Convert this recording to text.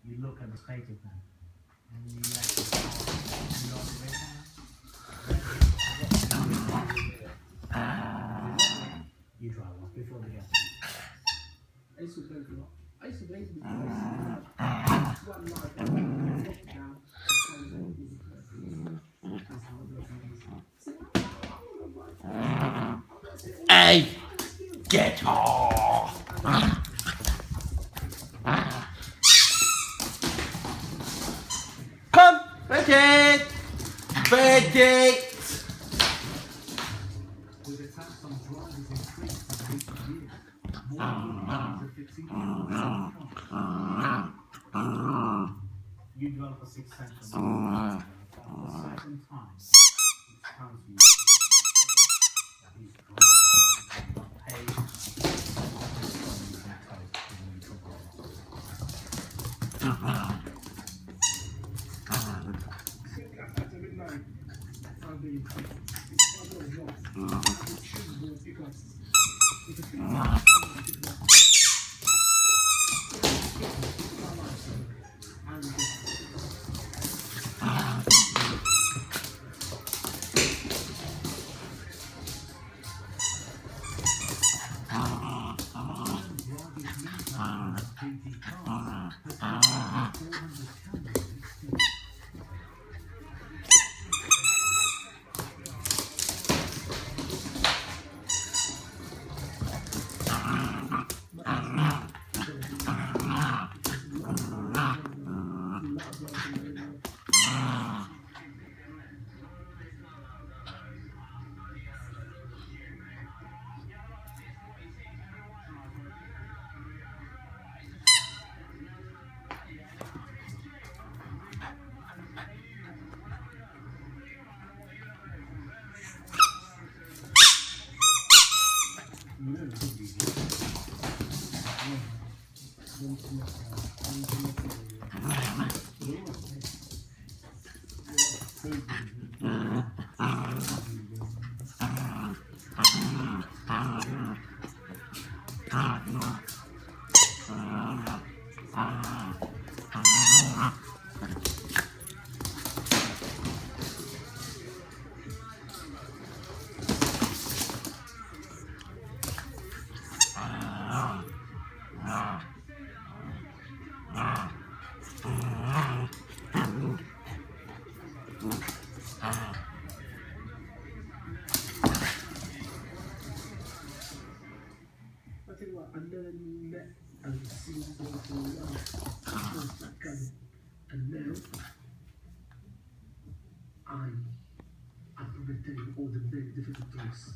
you look at the status now, and you actually you got the red now. You drive off before the gas. I used to drink a lot. I used to drink because one night I went down. Hey, get off! Come, Beckett! Beckett! With attacks on drivers increased in recent years, more people are fixing you develop a sixth sense of the certain time. It's time for you. He's And now I'm preventing all the very difficult things.